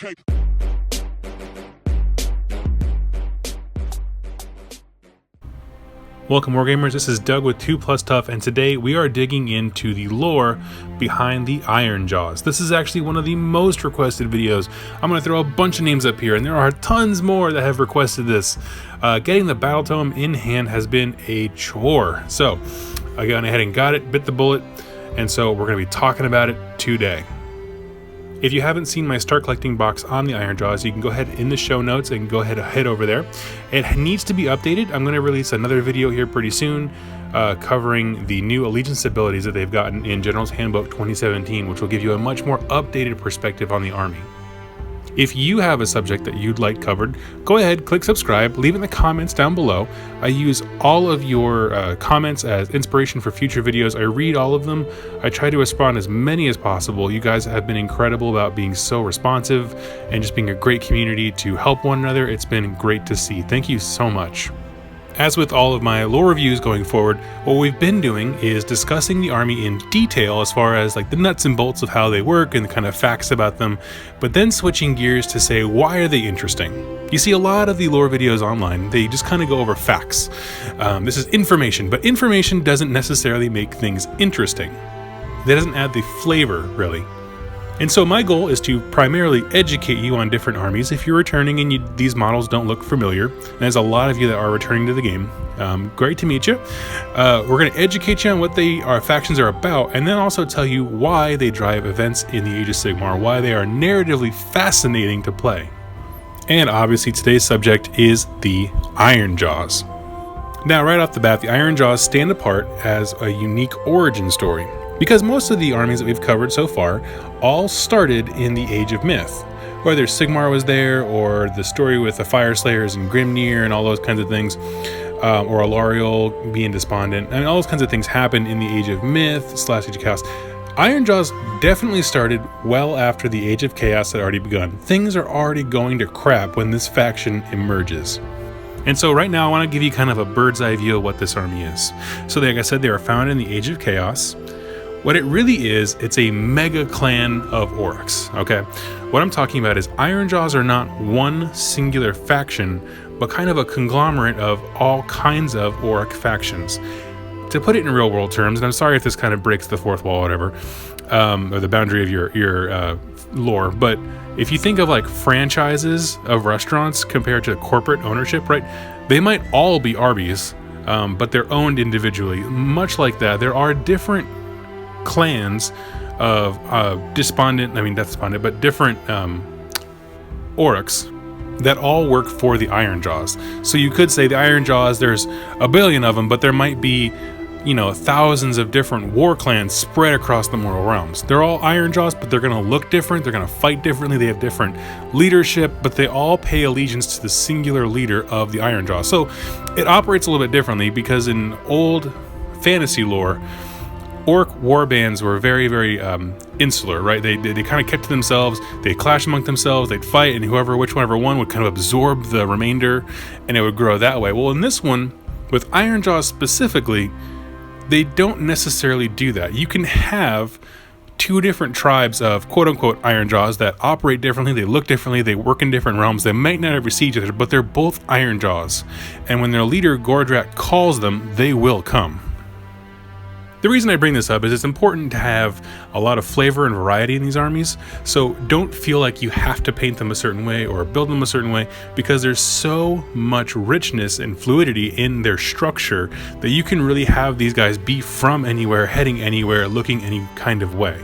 Okay. Welcome Wargamers, this is Doug with 2 Plus Tough, and today we are digging into the lore behind the Ironjawz. This is actually one of the most requested videos. I'm going to throw a bunch of names up here, and there are tons more that have requested this. Getting the battle tome in hand has been a chore, so I went ahead and got it, bit the bullet, and so we're going to be talking about it today. If you haven't seen my start collecting box on the Ironjawz, you can go ahead in the show notes and go ahead and head over there. It needs to be updated. I'm going to release another video here pretty soon covering the new allegiance abilities that they've gotten in General's Handbook 2017, which will give you a much more updated perspective on the army. If you have a subject that you'd like covered, go ahead, click subscribe, leave it in the comments down below. I use all of your comments as inspiration for future videos. I read all of them. I try to respond as many as possible. You guys have been incredible about being so responsive and just being a great community to help one another. It's been great to see. Thank you so much. As with all of my lore reviews going forward, what we've been doing is discussing the army in detail as far as like the nuts and bolts of how they work and the kind of facts about them, but then switching gears to say, why are they interesting? You see a lot of the lore videos online, they just kind of go over facts. This is information, but information doesn't necessarily make things interesting. That doesn't add the flavor, really. And so my goal is to primarily educate you on different armies. If you're returning and these models don't look familiar, and there's a lot of you that are returning to the game, great to meet you. We're going to educate you on what our factions are about, and then also tell you why they drive events in the Age of Sigmar, why they are narratively fascinating to play. And obviously today's subject is the Ironjawz. Now right off the bat, the Ironjawz stand apart as a unique origin story, because most of the armies that we've covered so far all started in the Age of Myth. Whether Sigmar was there, or the story with the Fire Slayers and Grimnir and all those kinds of things, or Alariel being despondent, and all those kinds of things happened in the Age of Myth / Age of Chaos. Ironjawz definitely started well after the Age of Chaos had already begun. Things are already going to crap when this faction emerges. And so right now I want to give you kind of a bird's eye view of what this army is. So like I said, they were founded in the Age of Chaos. What it really is, it's a mega clan of orcs, okay? What I'm talking about is Ironjawz are not one singular faction, but kind of a conglomerate of all kinds of orc factions. To put it in real world terms, and I'm sorry if this kind of breaks the fourth wall or whatever, or the boundary of your lore, but if you think of like franchises of restaurants compared to corporate ownership, right? They might all be Arby's, but they're owned individually. Much like that, there are different clans of not despondent, but different orcs that all work for the Ironjawz. So you could say the Ironjawz, there's a billion of them, but there might be, thousands of different war clans spread across the mortal realms. They're all Ironjawz, but they're going to look different, they're going to fight differently, they have different leadership, but they all pay allegiance to the singular leader of the Ironjawz. So it operates a little bit differently, because in old fantasy lore, orc warbands were very, very insular, right? They kind of kept to themselves, they'd clash among themselves, they'd fight, and whichever one would kind of absorb the remainder, and it would grow that way. Well, in this one, with Ironjawz specifically, they don't necessarily do that. You can have two different tribes of quote-unquote Ironjawz that operate differently, they look differently, they work in different realms, they might not ever see each other, but they're both Ironjawz. And when their leader, Gordrak, calls them, they will come. The reason I bring this up is it's important to have a lot of flavor and variety in these armies, so don't feel like you have to paint them a certain way or build them a certain way, because there's so much richness and fluidity in their structure that you can really have these guys be from anywhere, heading anywhere, looking any kind of way.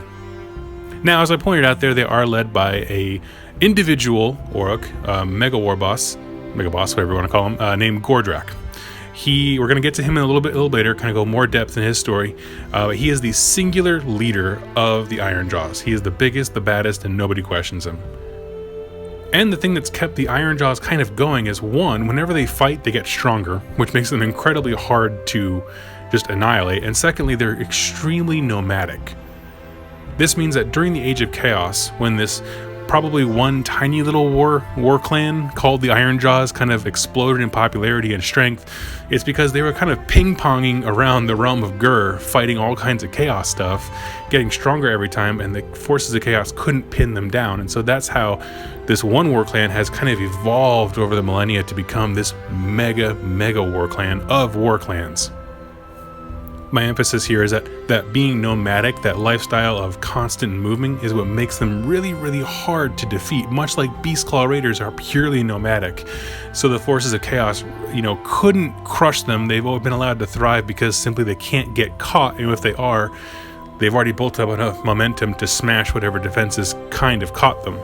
Now, as I pointed out there, they are led by a individual orc, mega boss, whatever you want to call him, named Gordrak. We're going to get to him in a little bit later, kind of go more depth in his story. He is the singular leader of the Ironjawz. He is the biggest, the baddest, and nobody questions him. And the thing that's kept the Ironjawz kind of going is, one, whenever they fight, they get stronger, which makes them incredibly hard to just annihilate. And secondly, they're extremely nomadic. This means that during the Age of Chaos, when this probably one tiny little war clan called the Ironjawz kind of exploded in popularity and strength. It's because they were kind of ping-ponging around the realm of Gur, fighting all kinds of chaos stuff, getting stronger every time, and the forces of chaos couldn't pin them down. And so that's how this one war clan has kind of evolved over the millennia to become this mega war clan of war clans. My emphasis here is that being nomadic, that lifestyle of constant moving, is what makes them really hard to defeat, much like Beastclaw Raiders are purely nomadic. So the forces of chaos, couldn't crush them. They've been allowed to thrive because simply they can't get caught, and if they are, they've already built up enough momentum to smash whatever defenses kind of caught them.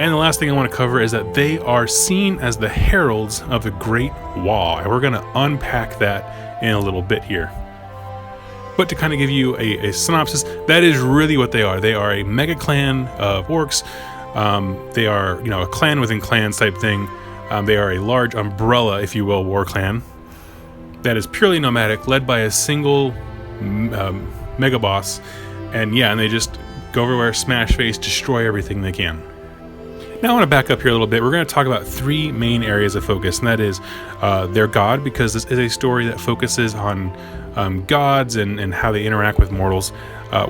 And the last thing I want to cover is that they are seen as the heralds of the Great Wall, and we're going to unpack that in a little bit here. But to kind of give you a synopsis, that is really what they are. They are a mega clan of orcs. They are, a clan within clans type thing. They are a large umbrella, if you will, war clan that is purely nomadic, led by a single mega boss. And they just go everywhere, smash face, destroy everything they can. Now I want to back up here a little bit. We're going to talk about three main areas of focus, and that is their god, because this is a story that focuses on gods and how they interact with mortals,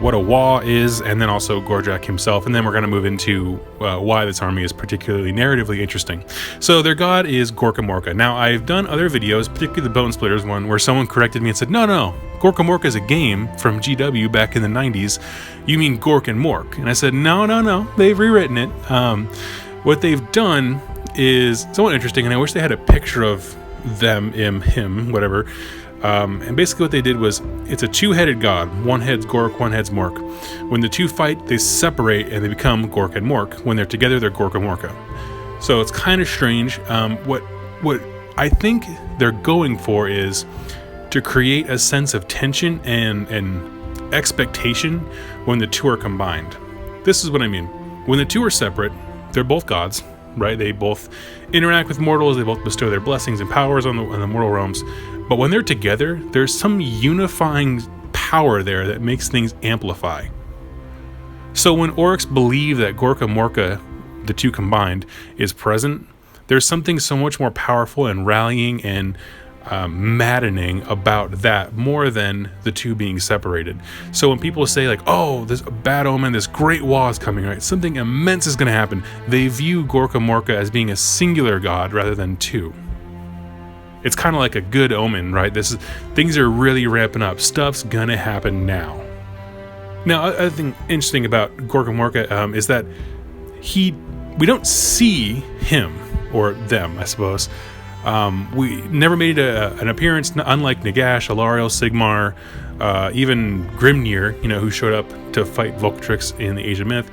what a Wa is, and then also Gorjak himself, and then we're going to move into why this army is particularly narratively interesting. So their god is Gorkamorka. Now I've done other videos, particularly the Bone Splitters one, where someone corrected me and said, no, Gorkamorka is a game from GW back in the 90s. You mean Gork and Mork. And I said, no, they've rewritten it. What they've done is somewhat interesting, and I wish they had a picture of them, him, whatever. And basically what they did was, it's a two-headed god. One head's Gork, one head's Mork. When the two fight, they separate and they become Gork and Mork. When they're together, they're Gorkamorka. So it's kind of strange. What I think they're going for is to create a sense of tension and expectation when the two are combined. This is what I mean. When the two are separate, they're both gods, right? They both interact with mortals. They both bestow their blessings and powers on the mortal realms. But when they're together, there's some unifying power there that makes things amplify. So when orcs believe that Gorkamorka, the two combined, is present, there's something so much more powerful and rallying and maddening about that, more than the two being separated. So when people say like, oh, there's a bad omen, this great war is coming, right? Something immense is going to happen. They view Gorkamorka as being a singular god rather than two. It's kind of like a good omen, right? Things are really ramping up. Stuff's gonna happen now. Now, other thing interesting about Gorkamorka is that we don't see him or them, I suppose. We never made an appearance, unlike Nagash, Alariel, Sigmar, even Grimnir, who showed up to fight Volcatrix in the Age of Myth.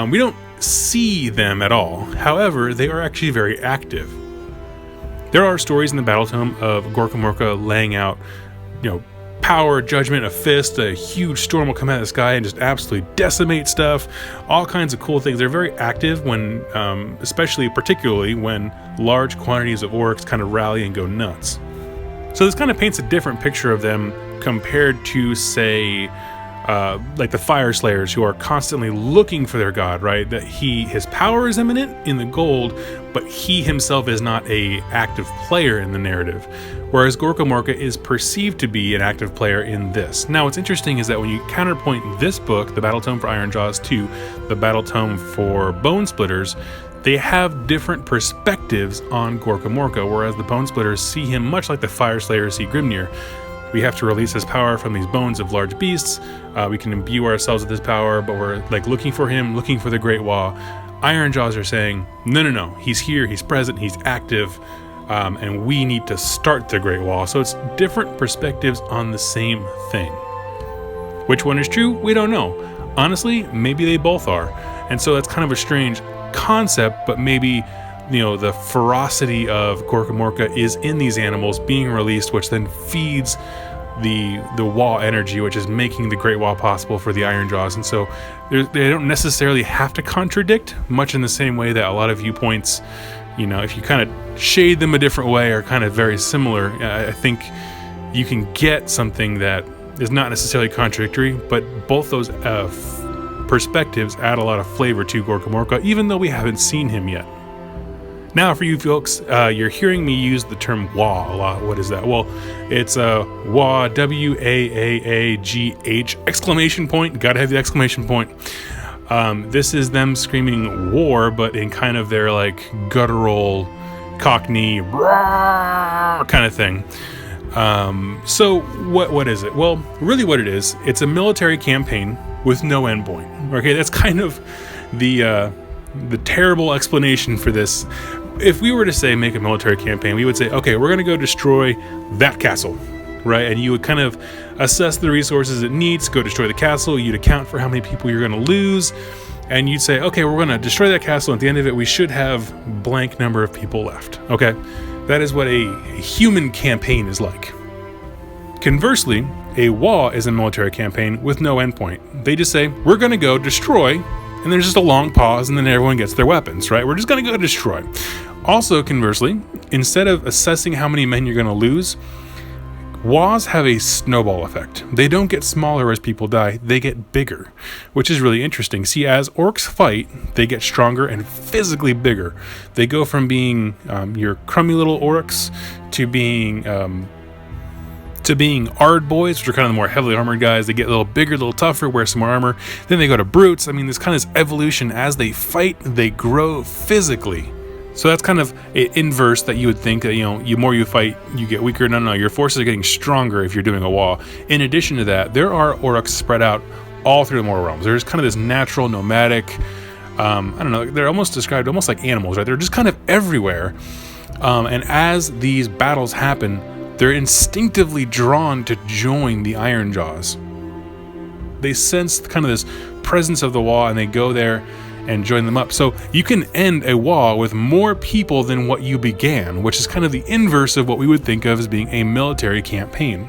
We don't see them at all. However, they are actually very active. There are stories in the Battle Tome of Gorkamorka laying out, power, judgment, a fist, a huge storm will come out of the sky and just absolutely decimate stuff, all kinds of cool things. They're very active when, particularly when large quantities of orcs kind of rally and go nuts. So this kind of paints a different picture of them compared to, say, like the Fire Slayers, who are constantly looking for their god, right? That his power is imminent in the gold, but he himself is not a active player in the narrative. Whereas Gorkamorka is perceived to be an active player in this. Now, what's interesting is that when you counterpoint this book, the Battle Tome for Ironjawz, to the Battle Tome for Bone Splitters, they have different perspectives on Gorkamorka, whereas the Bone Splitters see him much like the Fire Slayers see Grimnir. We have to release his power from these bones of large beasts. We can imbue ourselves with his power, but we're like looking for him, looking for the Great Wall. Ironjawz are saying, no, he's here, he's present, he's active, and we need to start the Great Wall. So it's different perspectives on the same thing. Which one is true? We don't know. Honestly, maybe they both are. And so that's kind of a strange concept, but maybe the ferocity of Gorkamorka is in these animals being released, which then feeds the wall energy, which is making the Great Wall possible for the Ironjawz. And so they don't necessarily have to contradict, much in the same way that a lot of viewpoints, if you kind of shade them a different way, are kind of very similar. I think you can get something that is not necessarily contradictory, but both those perspectives add a lot of flavor to Gorkamorka, even though we haven't seen him yet. Now, for you folks, you're hearing me use the term Waaagh a lot. What is that? Well, it's Waaagh, W-A-A-A-G-H, exclamation point. Gotta have the exclamation point. This is them screaming war, but in kind of their like guttural Cockney kind of thing. So what is it? Well, really what it is, it's a military campaign with no endpoint. Okay, that's kind of the terrible explanation for this. If we were to say make a military campaign, we would say, okay, we're going to go destroy that castle, right? And you would kind of assess the resources it needs, go destroy the castle. You'd account for how many people you're going to lose. And you'd say, okay, we're going to destroy that castle. At the end of it, we should have blank number of people left. Okay, that is what a human campaign is like. Conversely, a Waaagh is a military campaign with no endpoint. They just say, we're going to go destroy, and there's just a long pause, and then everyone gets their weapons, right? We're just going to go destroy. Also, conversely, instead of assessing how many men you're going to lose, Waaghs have a snowball effect. They don't get smaller as people die, they get bigger, which is really interesting. See, as orcs fight, they get stronger and physically bigger. They go from being your crummy little orcs to being Ardboys, which are kind of the more heavily armored guys. They get a little bigger, a little tougher, wear some more armor. Then they go to brutes. I mean, this kind of evolution. As they fight, they grow physically. So that's kind of an inverse that you would think that, the more you fight, you get weaker. No, your forces are getting stronger if you're doing a Waaagh. In addition to that, there are orcs spread out all through the mortal realms. There's kind of this natural nomadic, I don't know, they're almost described almost like animals, right? They're just kind of everywhere. And as these battles happen, they're instinctively drawn to join the Ironjawz. They sense kind of this presence of the Waaagh, and they go there and join them up. So you can end a Waaagh with more people than what you began, which is kind of the inverse of what we would think of as being a military campaign.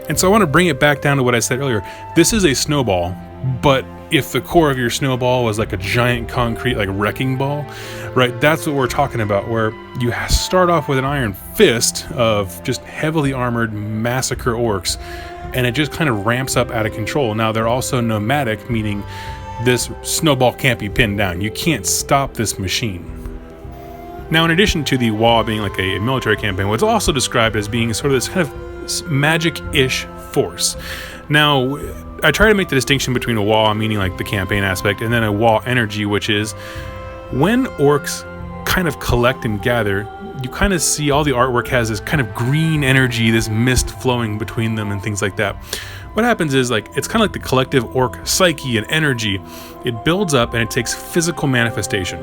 And so I want to bring it back down to what I said earlier. This is a snowball, but if the core of your snowball was like a giant concrete, like wrecking ball, right? That's what we're talking about, where you start off with an iron fist of just heavily armored massacre orcs, and it just kind of ramps up out of control. Now, they're also nomadic, meaning this snowball can't be pinned down. You can't stop this machine. Now, in addition to the Waaagh being like a military campaign, what's also described as being sort of this kind of magic-ish force. Now, I try to make the distinction between a Waaagh, meaning like the campaign aspect, and then a Waaagh energy, which is when orcs kind of collect and gather, you kind of see all the artwork has this kind of green energy, this mist flowing between them and things like that. What happens is, like, it's kind of like the collective orc psyche and energy. It builds up and it takes physical manifestation,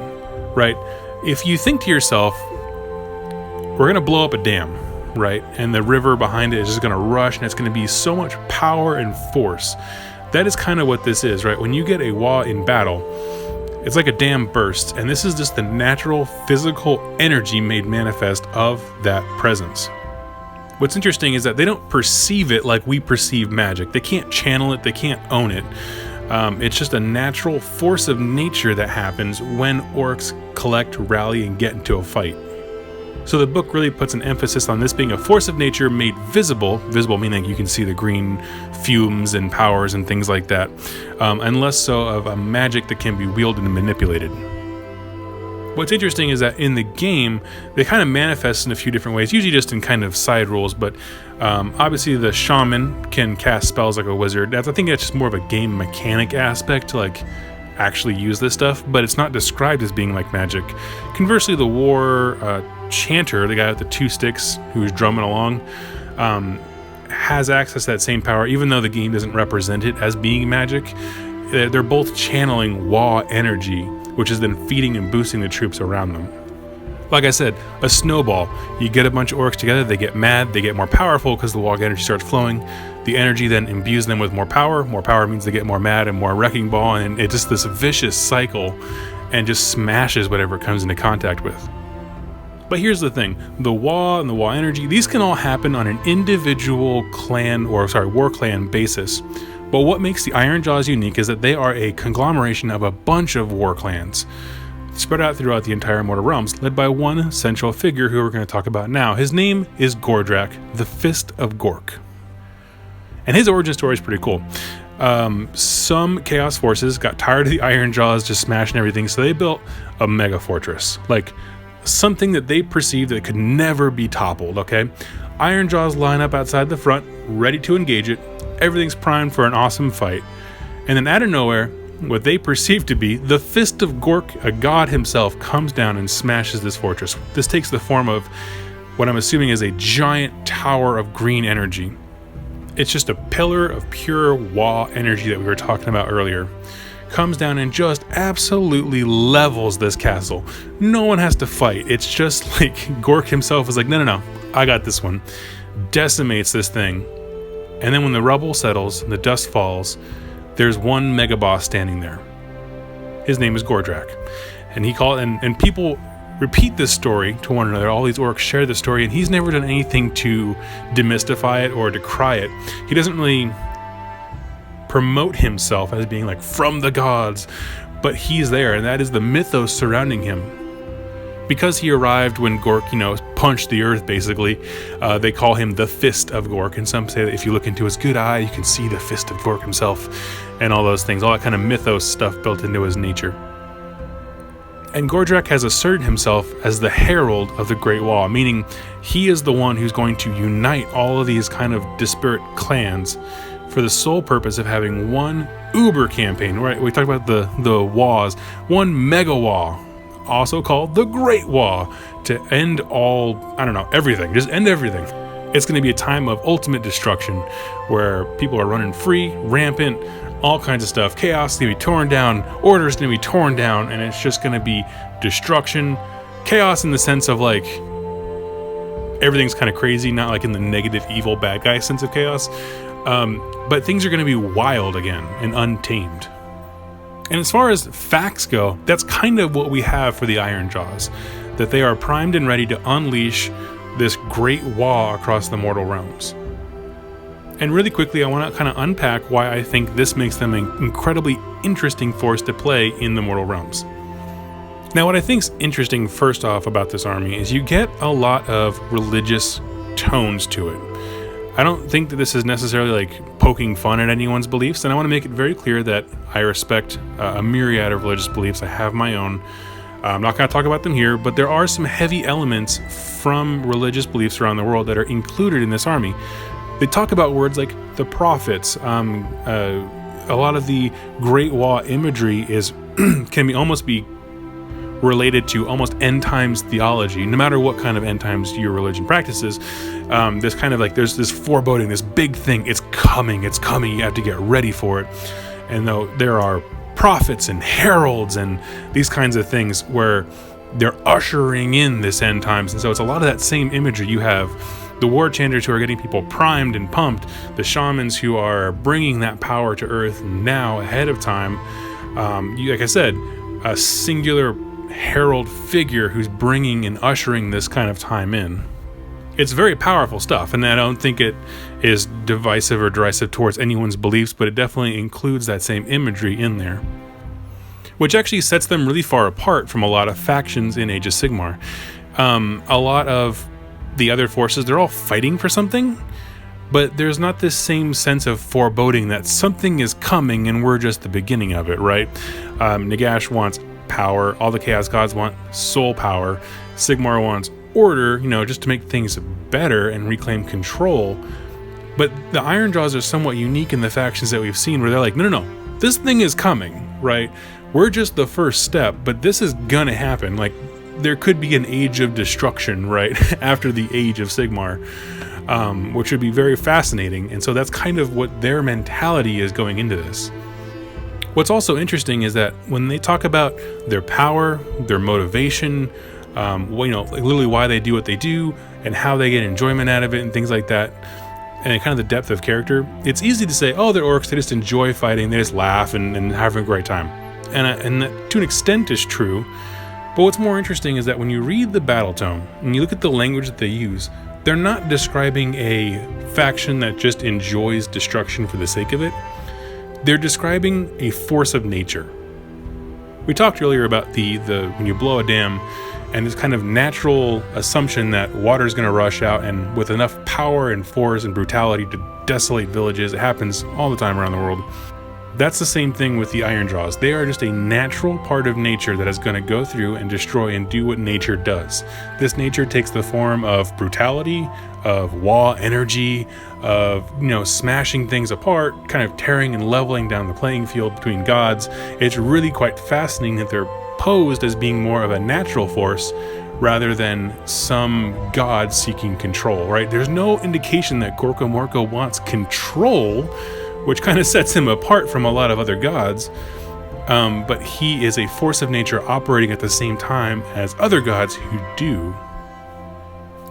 right? If you think to yourself, we're going to blow up a dam, right? And the river behind it is just going to rush, and it's going to be so much power and force. That is kind of what this is, right? When you get a Waaagh in battle, it's like a dam bursts, and this is just the natural physical energy made manifest of that presence. What's interesting is that they don't perceive it like we perceive magic. They can't channel it, they can't own it. It's just a natural force of nature that happens when orcs collect, rally, and get into a fight. So the book really puts an emphasis on this being a force of nature made visible meaning you can see the green fumes and powers and things like that, and less so of a magic that can be wielded and manipulated. What's interesting is that in the game, they kind of manifest in a few different ways, usually just in kind of side rules, but obviously the shaman can cast spells like a wizard. I think that's just more of a game mechanic aspect to like actually use this stuff, but it's not described as being like magic. Conversely, the war chanter, the guy with the two sticks who's drumming along, has access to that same power, even though the game doesn't represent it as being magic. They're both channeling Waaagh energy, which is then feeding and boosting the troops around them. Like I said, a snowball. You get a bunch of orcs together, they get mad, they get more powerful because the Waaagh energy starts flowing. The energy then imbues them with more power. More power means they get more mad and more wrecking ball, and it's just this vicious cycle and just smashes whatever it comes into contact with. But here's the thing, the Waaagh and the Waaagh energy, these can all happen on an individual war clan basis. But what makes the Ironjawz unique is that they are a conglomeration of a bunch of war clans spread out throughout the entire Mortal Realms, led by one central figure who we're going to talk about now. His name is Gordrakk, the Fist of Gork. And his origin story is pretty cool. Some Chaos forces got tired of the Ironjawz just smashing everything, so they built a mega fortress, like something that they perceived that could never be toppled. Okay, Ironjawz line up outside the front, ready to engage it. Everything's primed for an awesome fight, and then out of nowhere, what they perceive to be the Fist of Gork, a god himself, comes down and smashes this fortress. This takes the form of what I'm assuming is a giant tower of green energy. It's just a pillar of pure Wa energy that we were talking about earlier. Comes down and just absolutely levels this castle. No one has to fight. It's just like Gork himself is like, no, I got this one. Decimates this thing. And then when the rubble settles and the dust falls, there's one mega boss standing there. His name is Gordrak. And and people repeat this story to one another. All these orcs share this story, and he's never done anything to demystify it or decry it. He doesn't really promote himself as being like from the gods, but he's there, and that is the mythos surrounding him. Because he arrived when Gork, punched the earth, basically, they call him the Fist of Gork, and some say that if you look into his good eye, you can see the Fist of Gork himself, and all those things, all that kind of mythos stuff built into his nature. And Gordrak has asserted himself as the herald of the Great Wall, meaning he is the one who's going to unite all of these kind of disparate clans for the sole purpose of having one uber campaign, right? We talked about the Waws, one mega Wa, also called the Great Wa, to end everything, just end everything. It's going to be a time of ultimate destruction where people are running free, rampant, all kinds of stuff. Chaos is going to be torn down, order is going to be torn down, and it's just going to be destruction. Chaos in the sense of like everything's kind of crazy, not like in the negative, evil, bad guy sense of chaos. But things are going to be wild again and untamed. And as far as facts go, that's kind of what we have for the Ironjawz, that they are primed and ready to unleash this great Wa across the mortal realms. And really quickly, I want to kind of unpack why I think this makes them an incredibly interesting force to play in the mortal realms. Now, what I think is interesting first off about this army is you get a lot of religious tones to it. I don't think that this is necessarily like poking fun at anyone's beliefs, and I want to make it very clear that I respect a myriad of religious beliefs. I have my own. I'm not going to talk about them here, but there are some heavy elements from religious beliefs around the world that are included in this army. They talk about words like the prophets. A lot of the Great Wa imagery can almost be related to almost end times theology, no matter what kind of end times your religion practices. There's kind of like there's this foreboding, this big thing. It's coming. You have to get ready for it. And though there are prophets and heralds and these kinds of things where they're ushering in this end times, and so it's a lot of that same imagery. You have the war chanters who are getting people primed and pumped, the shamans who are bringing that power to earth now ahead of time. Like I said, a singular herald figure who's bringing and ushering this kind of time in. It's very powerful stuff, and I don't think it is divisive or derisive towards anyone's beliefs, but it definitely includes that same imagery in there, which actually sets them really far apart from a lot of factions in Age of Sigmar. A lot of the other forces, they're all fighting for something, but there's not this same sense of foreboding that something is coming and we're just the beginning of it, right? Nagash wants power, all the Chaos Gods want soul power, Sigmar wants order, just to make things better and reclaim control. But the Ironjawz are somewhat unique in the factions that we've seen where they're like, no, this thing is coming, right? We're just the first step, but this is gonna happen. Like, there could be an age of destruction, right, after the age of Sigmar, which would be very fascinating. And so that's kind of what their mentality is going into this. What's also interesting is that when they talk about their power, their motivation, literally why they do what they do and how they get enjoyment out of it and things like that, and kind of the depth of character, it's easy to say, oh, they're orcs, they just enjoy fighting, they just laugh and having a great time. And that, to an extent, is true. But what's more interesting is that when you read the battle tome and you look at the language that they use, they're not describing a faction that just enjoys destruction for the sake of it. They're describing a force of nature. We talked earlier about the when you blow a dam and this kind of natural assumption that water is going to rush out, and with enough power and force and brutality to desolate villages, it happens all the time around the world. That's the same thing with the Ironjawz. They are just a natural part of nature that is going to go through and destroy and do what nature does. This nature takes the form of brutality, of raw energy, of, smashing things apart, kind of tearing and leveling down the playing field between gods. It's really quite fascinating that they're posed as being more of a natural force rather than some god seeking control, right? There's no indication that Gorko Morko wants control, which kind of sets him apart from a lot of other gods, but he is a force of nature operating at the same time as other gods who do.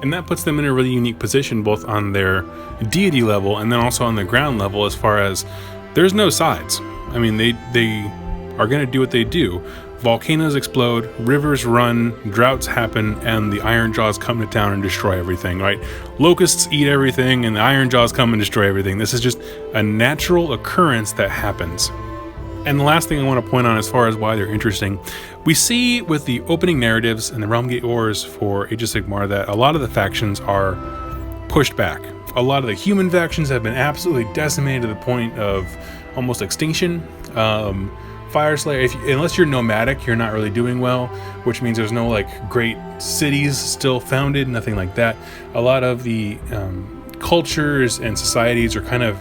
And that puts them in a really unique position, both on their deity level and then also on the ground level, as far as there's no sides. I mean, they are going to do what they do. Volcanoes explode, rivers run, droughts happen, and the Ironjawz come to town and destroy everything, right? Locusts eat everything, and the Ironjawz come and destroy everything. This is just a natural occurrence that happens. And the last thing I want to point out as far as why they're interesting, we see with the opening narratives and the Realm Gate Wars for Age of Sigmar that a lot of the factions are pushed back. A lot of the human factions have been absolutely decimated to the point of almost extinction. Fire Slayer, unless you're nomadic, you're not really doing well, which means there's no great cities still founded, nothing like that. A lot of the cultures and societies are kind of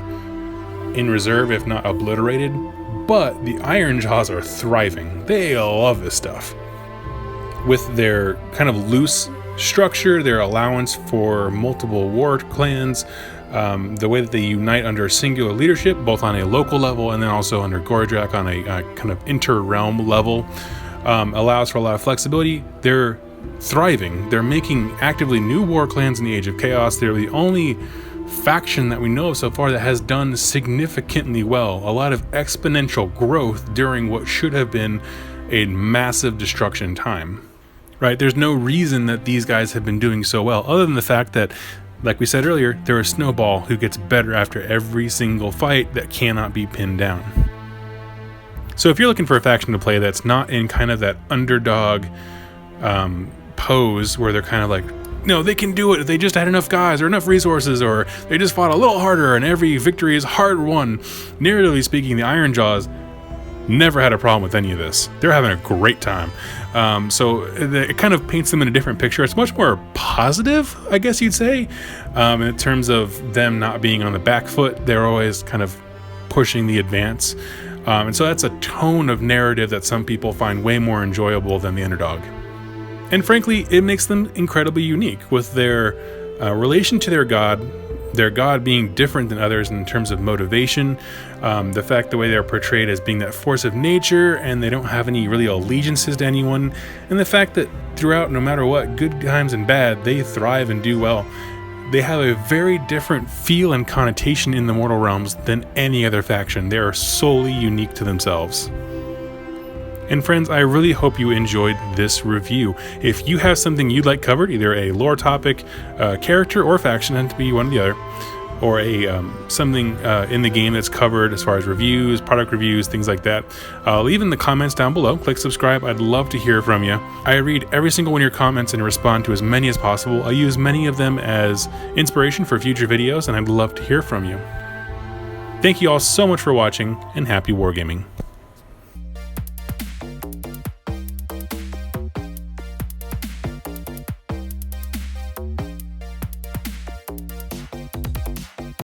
in reserve, if not obliterated, but the Ironjawz are thriving. They love this stuff. With their kind of loose structure, their allowance for multiple war clans, the way that they unite under singular leadership, both on a local level and then also under Gordrak on a kind of inter-realm level, allows for a lot of flexibility. They're thriving. They're making actively new war clans in the Age of Chaos. They're the only faction that we know of so far that has done significantly well. A lot of exponential growth during what should have been a massive destruction time, right? There's no reason that these guys have been doing so well, other than the fact that, like we said earlier, they're a snowball who gets better after every single fight that cannot be pinned down. So if you're looking for a faction to play that's not in kind of that underdog pose where they're kind of like, no, they can do it if they just had enough guys or enough resources, or they just fought a little harder and every victory is hard won. Narratively speaking, the Ironjawz never had a problem with any of this. They're having a great time. So it kind of paints them in a different picture. It's much more positive, I guess you'd say, in terms of them not being on the back foot. They're always kind of pushing the advance. And so that's a tone of narrative that some people find way more enjoyable than the underdog. And frankly, it makes them incredibly unique with their relation to their god being different than others in terms of motivation, the fact the way they're portrayed as being that force of nature and they don't have any really allegiances to anyone, and the fact that throughout, no matter what, good times and bad, they thrive and do well. They have a very different feel and connotation in the mortal realms than any other faction. They are solely unique to themselves. And friends, I really hope you enjoyed this review. If you have something you'd like covered, either a lore topic, character, or faction, and to be one or the other, or something in the game that's covered as far as reviews, product reviews, things like that, leave in the comments down below. Click subscribe. I'd love to hear from you. I read every single one of your comments and respond to as many as possible. I use many of them as inspiration for future videos, and I'd love to hear from you. Thank you all so much for watching, and happy wargaming.